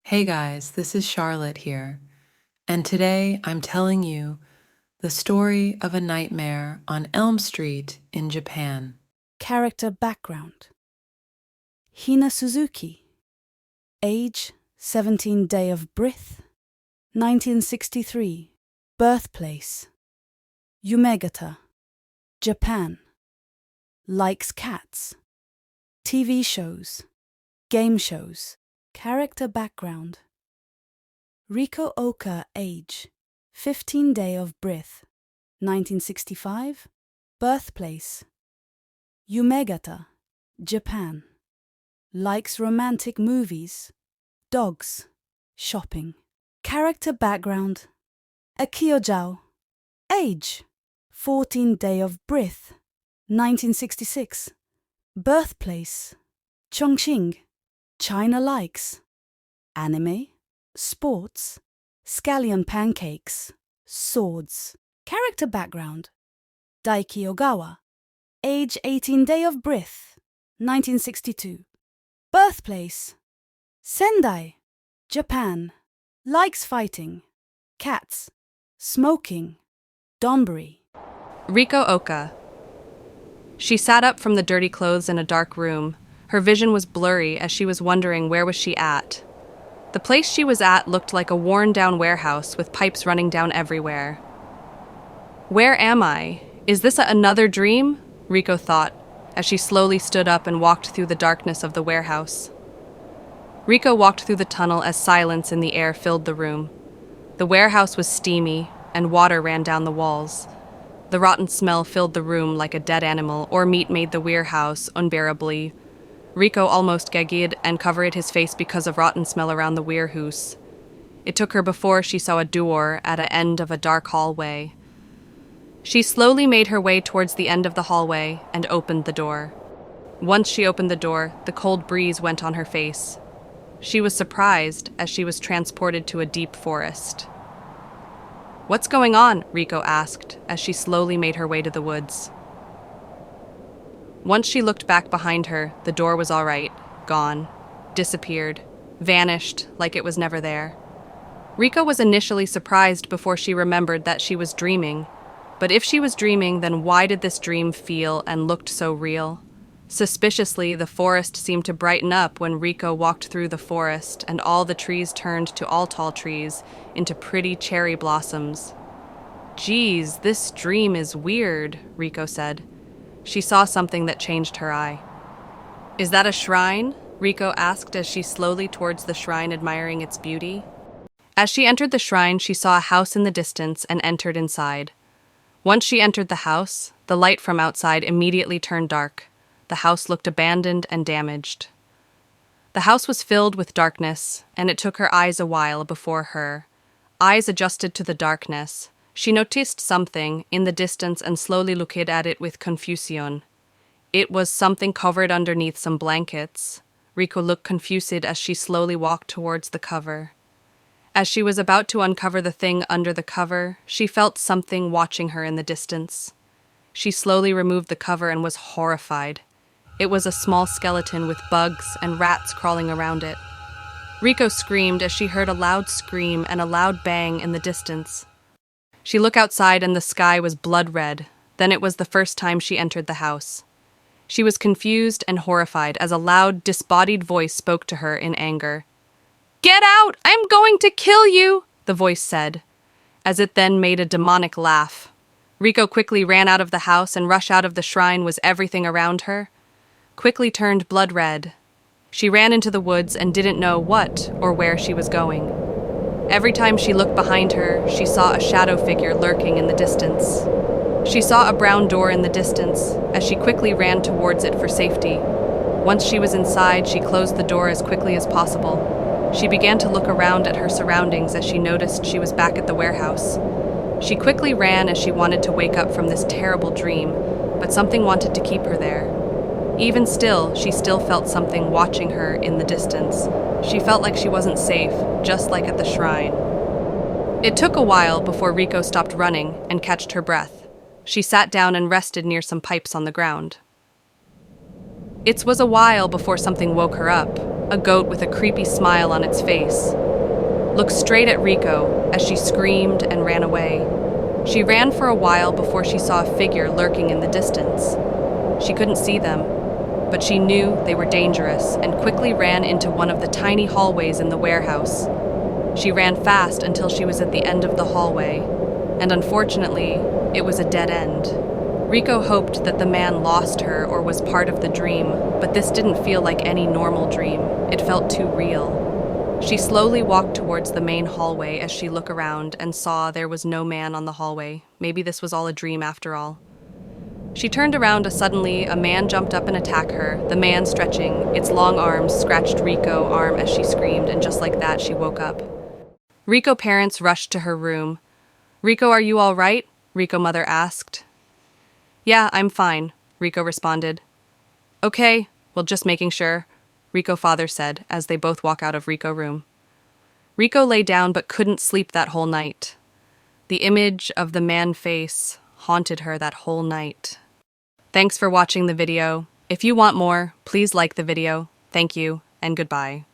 Hey guys, this is Charlotte here, and today I'm telling you the story of a nightmare on Elm Street in Japan. Character background: Hina Suzuki. Age 17 day of birth 1963. Birthplace Yumegata, Japan. Likes cats. TV shows. Game shows. Character background: Riko Oka. Age 15 day of birth 1965. Birthplace Yumegata, Japan. Likes romantic movies, dogs, shopping. Character background: Akio Zhao. Age 14 day of birth 1966. Birthplace Chongqing, China. Likes anime, sports, scallion pancakes, swords. Character background: Daiki Ogawa. Age 18 day of birth 1962. Birthplace Sendai, Japan. Likes fighting, cats, smoking, donburi. Riko Oka. She sat up from the dirty clothes in a dark room. Her vision was blurry as she was wondering where was she at. The place she was at looked like a worn-down warehouse with pipes running down everywhere. Where am I? Is this another dream? Riko thought, as she slowly stood up and walked through the darkness of the warehouse. Riko walked through the tunnel as silence in the air filled the room. The warehouse was steamy, and water ran down the walls. The rotten smell filled the room like a dead animal, or meat made the warehouse unbearably. Riko almost gagged and covered his face because of rotten smell around the warehouse. It took her before she saw a door at the end of a dark hallway. She slowly made her way towards the end of the hallway and opened the door. Once she opened the door, the cold breeze went on her face. She was surprised as she was transported to a deep forest. "What's going on?" Riko asked as she slowly made her way to the woods. Once she looked back behind her, the door was all right, gone, disappeared, vanished like it was never there. Riko was initially surprised before she remembered that she was dreaming. But if she was dreaming, then why did this dream feel and looked so real? Suspiciously, the forest seemed to brighten up when Riko walked through the forest, and all the trees turned to all tall trees into pretty cherry blossoms. "Geez, this dream is weird," Riko said. She saw something that changed her eye. "Is that a shrine?" Riko asked as she slowly towards the shrine, admiring its beauty. As she entered the shrine, she saw a house in the distance and entered inside. Once she entered the house, the light from outside immediately turned dark. The house looked abandoned and damaged. The house was filled with darkness, and it took her eyes a while before her eyes adjusted to the darkness. She noticed something in the distance and slowly looked at it with confusion. It was something covered underneath some blankets. Riko looked confused as she slowly walked towards the cover. As she was about to uncover the thing under the cover, she felt something watching her in the distance. She slowly removed the cover and was horrified. It was a small skeleton with bugs and rats crawling around it. Riko screamed as she heard a loud scream and a loud bang in the distance. She looked outside and the sky was blood red. Then it was the first time she entered the house. She was confused and horrified as a loud, disembodied voice spoke to her in anger. "Get out! I'm going to kill you!" the voice said, as it then made a demonic laugh. Riko quickly ran out of the house and rushed out of the shrine was everything around her quickly turned blood red. She ran into the woods and didn't know what or where she was going. Every time she looked behind her, she saw a shadow figure lurking in the distance. She saw a brown door in the distance as she quickly ran towards it for safety. Once she was inside, she closed the door as quickly as possible. She began to look around at her surroundings as she noticed she was back at the warehouse. She quickly ran as she wanted to wake up from this terrible dream, but something wanted to keep her there. Even still, she still felt something watching her in the distance. She felt like she wasn't safe, just like at the shrine. It took a while before Riko stopped running and catched her breath. She sat down and rested near some pipes on the ground. It was a while before something woke her up. a goat with a creepy smile on its face, looked straight at Rico as she screamed and ran away. She ran for a while before she saw a figure lurking in the distance. She couldn't see them, but she knew they were dangerous and quickly ran into one of the tiny hallways in the warehouse. She ran fast until she was at the end of the hallway, and unfortunately, it was a dead end. Rico hoped that the man lost her or was part of the dream, but this didn't feel like any normal dream. It felt too real. She slowly walked towards the main hallway as she looked around and saw there was no man on the hallway. Maybe this was all a dream after all. She turned around as suddenly a man jumped up and attacked her, the man stretching. Its long arms scratched Rico's arm as she screamed, and just like that, she woke up. Rico's parents rushed to her room. "Rico, are you all right?" Rico's mother asked. "Yeah, I'm fine," Rico responded. "Okay, well, just making sure," Rico's father said as they both walked out of Rico's room. Rico lay down but couldn't sleep that whole night. The image of the man face haunted her that whole night. Thanks for watching the video. If you want more, please like the video. Thank you, and goodbye.